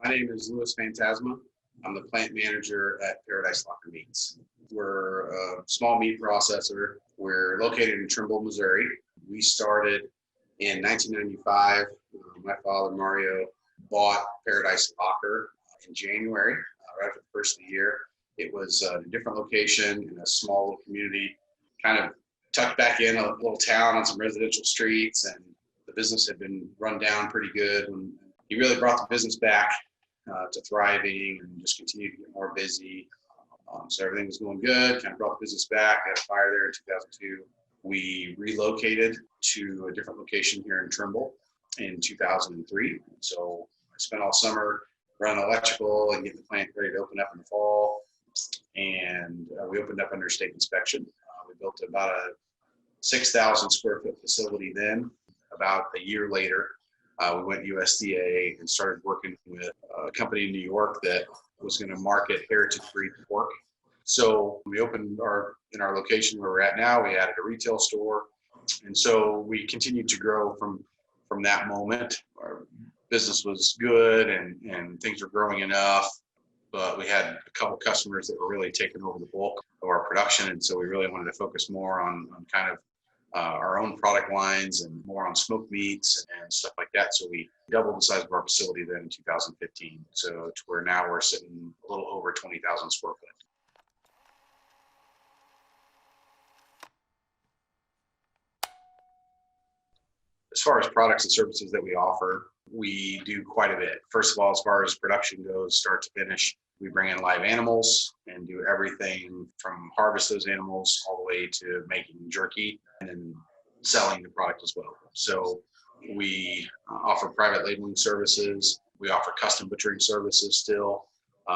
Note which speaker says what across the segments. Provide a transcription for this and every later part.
Speaker 1: My name is Louis Fantasma. I'm the plant manager at Paradise Locker Meats. We're a small meat processor. We're located in Trimble, Missouri. We started in 1995. My father, Mario, bought Paradise Locker in January, right after the first of the year. It was a different location in a small little community, kind of tucked back in a little town on some residential streets, and the business had been run down pretty good. And he really brought the business back to thriving and just continued to get more busy. So everything was going good, kind of brought the business back. I had a fire there in 2002. We relocated to a different location here in Trimble in 2003. So I spent all summer running electrical and getting the plant ready to open up in the fall. And we opened up under state inspection. We built about a 6,000 square foot facility then. About a year later, we went USDA and started working with a company in New York that was going to market heritage breed pork. So we opened in our location where we're at now, we added a retail store. And so we continued to grow from that moment. Our business was good and things were growing enough, but we had a couple customers that were really taking over the bulk of our production. And so we really wanted to focus more on kind of our own product lines and more on smoked meats and stuff like that. So we doubled the size of our facility then in 2015. So to where now we're sitting a little over 20,000 square foot. As far as products and services that we offer, we do quite a bit. First of all, as far as production goes, start to finish, we bring in live animals and do everything from harvest those animals all the way to making jerky and then selling the product as well. So we offer private labeling services. We offer custom butchering services still.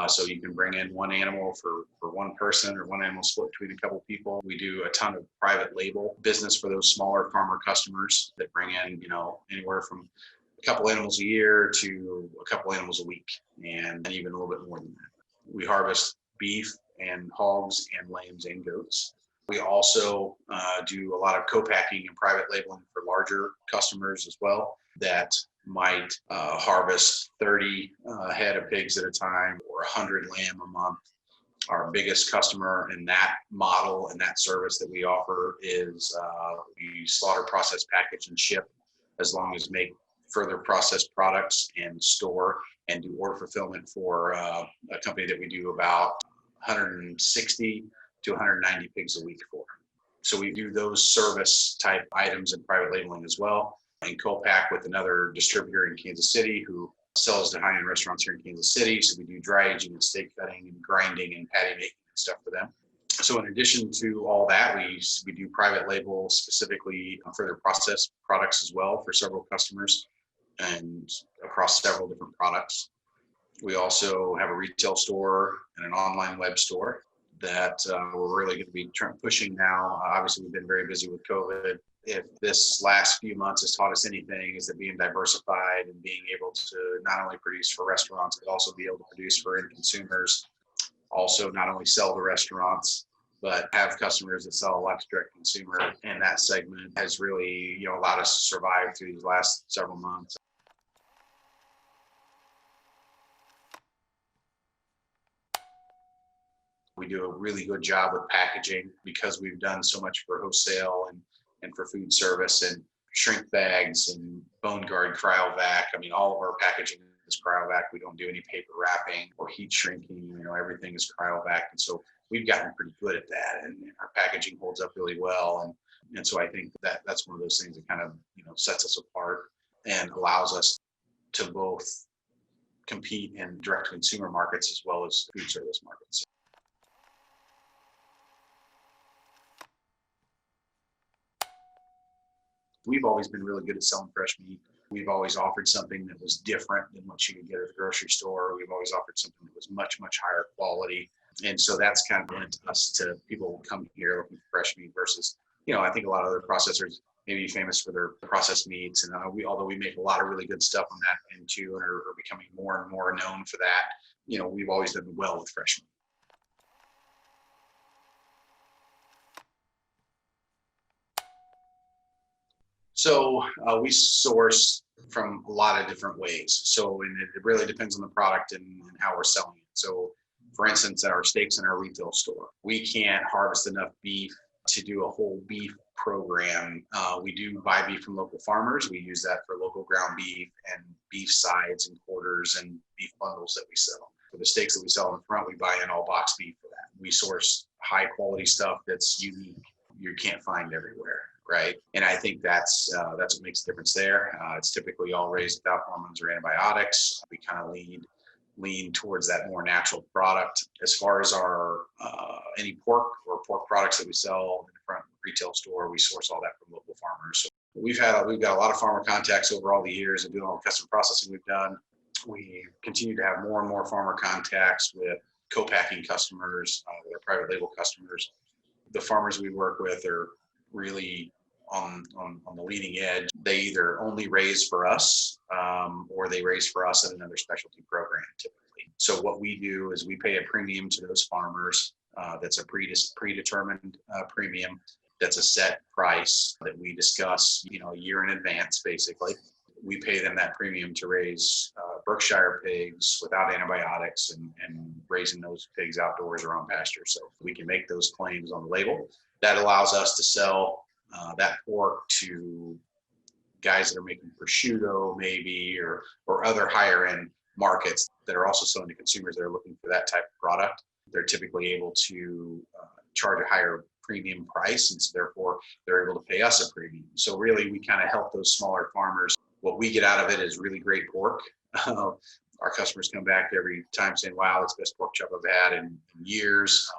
Speaker 1: So you can bring in one animal for one person or one animal split between a couple of people. We do a ton of private label business for those smaller farmer customers that bring in, anywhere from a couple animals a year to a couple animals a week, and even a little bit more than that. We harvest beef and hogs and lambs and goats. We also do a lot of co-packing and private labeling for larger customers as well that might harvest 30 head of pigs at a time or 100 lamb a month. Our biggest customer in that model and that service that we offer is we slaughter, process, package, and ship, as long as make further processed products and store and do order fulfillment for a company that we do about 160 to 190 pigs a week for. So we do those service type items and private labeling as well, and co-pack with another distributor in Kansas City who sells to high-end restaurants here in Kansas City. So we do dry aging and steak cutting and grinding and patty making and stuff for them. So in addition to all that, we do private label specifically further processed products as well for several customers and across several different products. We also have a retail store and an online web store that we're really going to be pushing now. Obviously, we've been very busy with COVID. If this last few months has taught us anything, is that being diversified and being able to not only produce for restaurants, but also be able to produce for end consumers. Also, not only sell to restaurants, but have customers that sell a lot to direct consumer. And that segment has really, allowed us to survive through these last several months. We do a really good job with packaging because we've done so much for wholesale and for food service and shrink bags and bone guard cryovac. I mean, all of our packaging is cryovac. We don't do any paper wrapping or heat shrinking. Everything is cryovac. And so we've gotten pretty good at that, and our packaging holds up really well. And so I think that's one of those things that kind of, sets us apart and allows us to both compete in direct consumer markets as well as food service markets. We've always been really good at selling fresh meat. We've always offered something that was different than what you could get at the grocery store. We've always offered something that was much, much higher quality. And so that's kind of lent us to people come here looking for fresh meat versus, I think a lot of other processors may be famous for their processed meats. And although we make a lot of really good stuff on that end too, and are becoming more and more known for that, we've always done well with fresh meat. We source from a lot of different ways. And it really depends on the product and how we're selling it. So for instance, at our steaks in our retail store, we can't harvest enough beef to do a whole beef program. We do buy beef from local farmers. We use that for local ground beef and beef sides and quarters and beef bundles that we sell. For the steaks that we sell in the front, we buy in all box beef for that. We source high quality stuff that's unique, you can't find everywhere, right? And I think that's what makes a difference there. It's typically all raised without hormones or antibiotics. We kind of lean towards that more natural product. As far as our any pork or pork products that we sell in the front retail store, we source all that from local farmers. So we've got a lot of farmer contacts over all the years and doing all the custom processing we've done. We continue to have more and more farmer contacts with co-packing customers, with our private label customers. The farmers we work with are really on the leading edge. They either only raise for us or they raise for us at another specialty program typically. So what we do is we pay a premium to those farmers. That's a predetermined premium. That's a set price that we discuss, a year in advance, basically. We pay them that premium to raise Berkshire pigs without antibiotics and raising those pigs outdoors or on pasture. So we can make those claims on the label. That allows us to sell that pork to guys that are making prosciutto maybe or other higher end markets that are also selling to consumers that are looking for that type of product. They're typically able to charge a higher premium price, and so therefore they're able to pay us a premium. So really we kind of help those smaller farmers. What we get out of it is really great pork. Our customers come back every time saying, wow, it's the best pork chop I've had in years.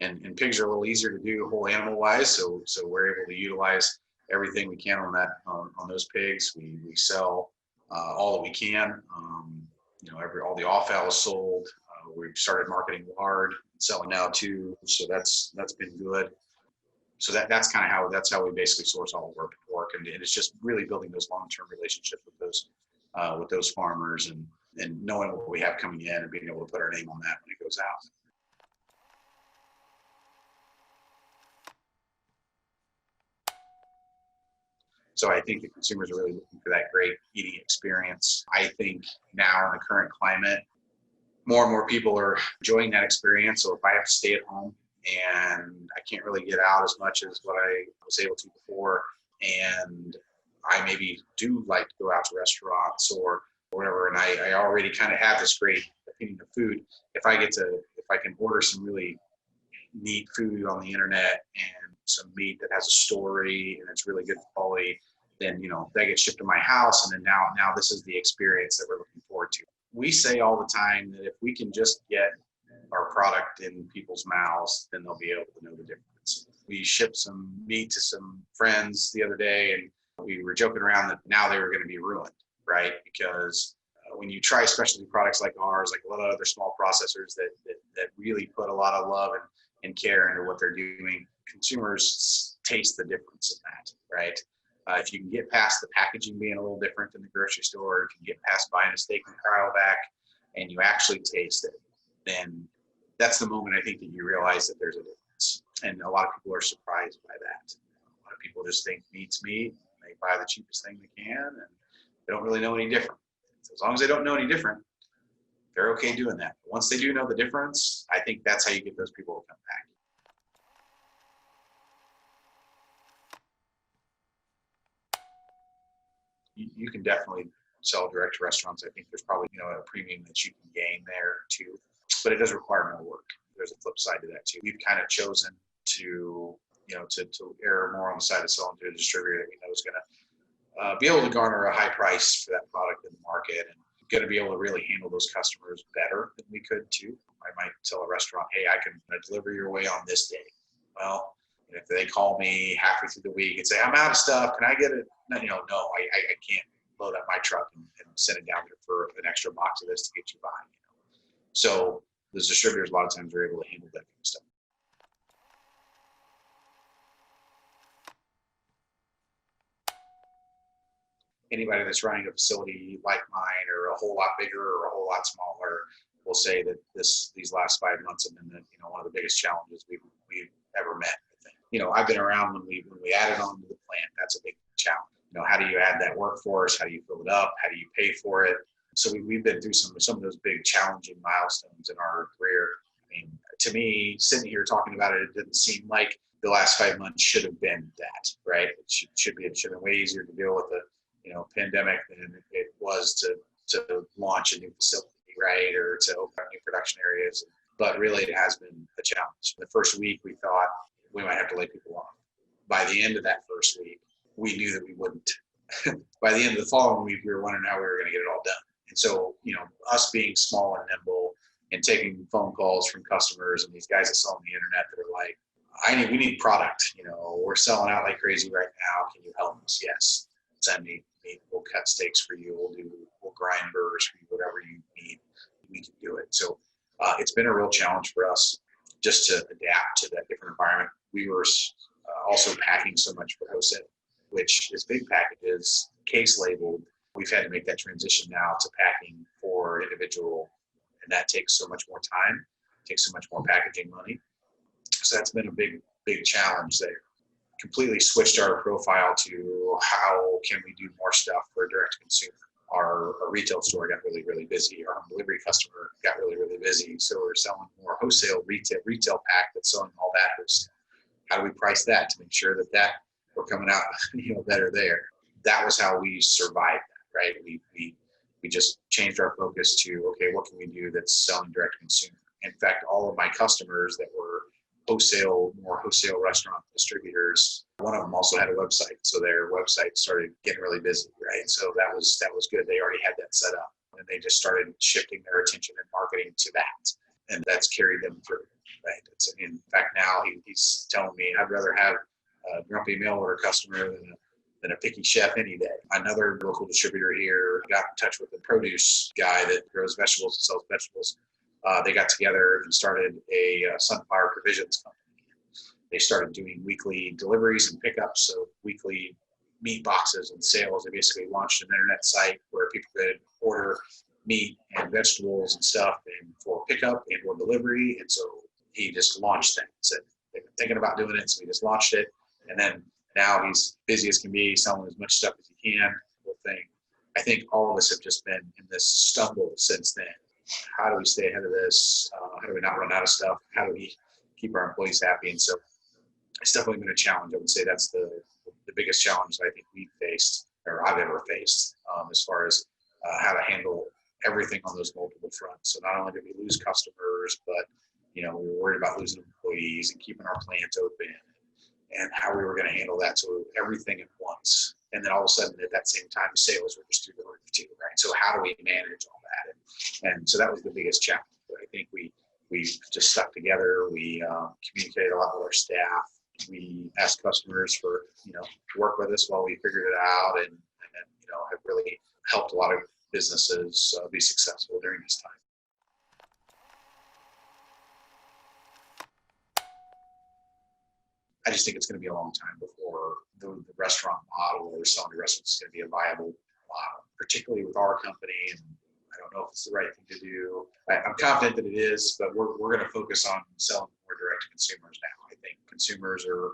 Speaker 1: And pigs are a little easier to do whole animal wise. So we're able to utilize everything we can on those pigs. We sell all that we can. All the offal is sold. We've started marketing lard and selling now too. So that's been good. So that's how we basically source all of our pork, and it's just really building those long-term relationships with those farmers and knowing what we have coming in and being able to put our name on that when it goes out. So I think the consumers are really looking for that great eating experience. I think now in the current climate, more and more people are enjoying that experience. So if I have to stay at home and I can't really get out as much as what I was able to before, and I maybe do like to go out to restaurants or whatever, and I already kind of have this great opinion of food, if I can order some really neat food on the internet and some meat that has a story and it's really good quality, then that gets shipped to my house, and then now this is the experience that we're looking forward to. We say all the time that if we can just get our product in people's mouths, then they'll be able to know the difference. We shipped some meat to some friends the other day, and we were joking around that now they were going to be ruined, right? Because when you try specialty products like ours, like a lot of other small processors that really put a lot of love and care into what they're doing, consumers taste the difference in that, right? If you can get past the packaging being a little different than the grocery store, if you can get past buying a steak in cryovac and you actually taste it, then that's the moment I think that you realize that there's a difference. And a lot of people are surprised by that. A lot of people just think meat's meat. They buy the cheapest thing they can and they don't really know any different. So as long as they don't know any different, they're okay doing that. But once they do know the difference, I think that's how you get those people to come back. You can definitely sell direct to restaurants. I think there's probably a premium that you can gain there too, but it does require more work. There's a flip side to that too. We've kind of chosen to err more on the side of selling to a distributor that we know is going to be able to garner a high price for that product in the market and going to be able to really handle those customers better than we could too. I might tell a restaurant, hey, I can deliver your way on this day. Well, if they call me halfway through the week and say, I'm out of stuff, can I get it? No, I can't load up my truck and send it down there for an extra box of this to get you by. So the distributors a lot of times are able to handle that kind of stuff. Anybody that's running a facility like mine or a whole lot bigger or a whole lot smaller will say that these last 5 months have been one of the biggest challenges we've ever met. I've been around when we added on to the plant. That's a big challenge. how do you add that workforce? How do you fill it up? How do you pay for it? So we've been through some of those big challenging milestones in our career. I mean, to me, sitting here talking about it, it didn't seem like the last 5 months should have been that, right? It should have been way easier to deal with the, pandemic than it was to launch a new facility, right? Or to open up new production areas. But really, it has been a challenge. The first week, we thought we might have to lay people off. By the end of that first week, we knew that we wouldn't. By the end of the following week, we were wondering how we were going to get it all done. And so, us being small and nimble and taking phone calls from customers and these guys that sell on the internet that are like, we need product. We're selling out like crazy right now. Can you help us? Yes. Send me. We'll cut steaks for you. We'll grind burgers for you. Whatever you need, we can do it. So it's been a real challenge for us just to adapt to that different environment. We were also packing so much for wholesale, which is big packages, case labeled. We've had to make that transition now to packing for individual, and that takes so much more time, takes so much more packaging money. So that's been a big challenge there. Completely switched our profile to how can we do more stuff for direct consumer. Our retail store got really, really busy. Our home delivery customer got really, really busy. So we're selling more wholesale retail pack that's selling all that wholesale. How do we price that to make sure that we're coming out, better there? That was how we survived that, right? We just changed our focus to, okay, what can we do that's selling direct to consumer? In fact, all of my customers that were more wholesale restaurant distributors, one of them also had a website. So their website started getting really busy, right? So that was good. They already had that set up and they just started shifting their attention and marketing to that. And that's carried them through, right? In fact, now he's telling me I'd rather have a grumpy mail order customer than a picky chef any day. Another local distributor here got in touch with the produce guy that grows vegetables and sells vegetables. They got together and started a sunflower provisions company. They started doing weekly deliveries and pickups, so weekly meat boxes and sales. They basically launched an internet site where people could order meat and vegetables and stuff and for pickup and or delivery. And so he just launched that. Said they've been thinking about doing it, so he just launched it. And then now he's busy as can be, selling as much stuff as he can. Whole thing. I think all of us have just been in this stumble since then. How do we stay ahead of this? How do we not run out of stuff? How do we keep our employees happy? And so it's definitely been a challenge. I would say that's the biggest challenge that I think we've faced or I've ever faced as far as how to handle everything on those multiple fronts. So not only did we lose customers, but we were worried about losing employees and keeping our plant open and how we were going to handle that. So everything at once. And then all of a sudden at that same time, sales were just through the roof too, right? So how do we manage all that? And so that was the biggest challenge. But I think we just stuck together. We communicated a lot with our staff. We asked customers for, to work with us while we figured it out and have really helped a lot of businesses be successful during this time. I just think it's going to be a long time before the restaurant model or selling to restaurants is going to be a viable model, particularly with our company. And I don't know if it's the right thing to do. I'm confident that it is, but we're going to focus on selling more direct to consumers now. I think consumers are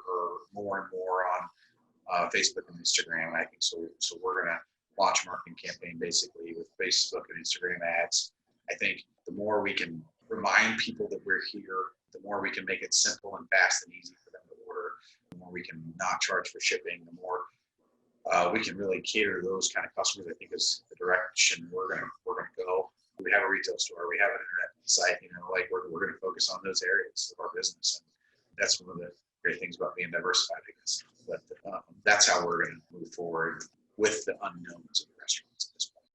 Speaker 1: more and more on Facebook and Instagram. I think so we're going to launch a marketing campaign basically with Facebook and Instagram ads. I think the more we can remind people that we're here, the more we can make it simple and fast and easy for them to order, the more we can not charge for shipping, the more we can really cater to those kind of customers. I think is the direction we're gonna go. We have a retail store, we have an internet site, we're gonna focus on those areas of our business, and that's one of the great things about being diversified, I guess. But that's how we're gonna move forward with the unknowns of the restaurants at this point.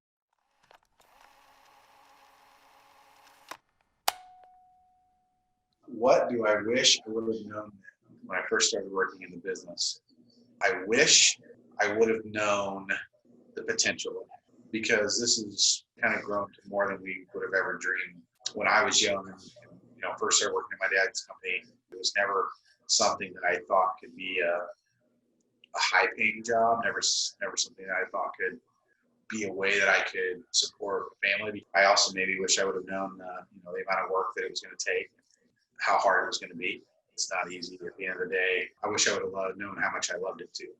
Speaker 1: What do I wish I would have known when I first started working in the business? I wish I would have known the potential of it, because this has kind of grown to more than we would have ever dreamed. When I was young and first started working in my dad's company, it was never something that I thought could be a high-paying job, never something that I thought could be a way that I could support a family. I also maybe wish I would have known the amount of work that it was going to take, how hard it was going to be. It's not easy at the end of the day. I wish I would have known how much I loved it too.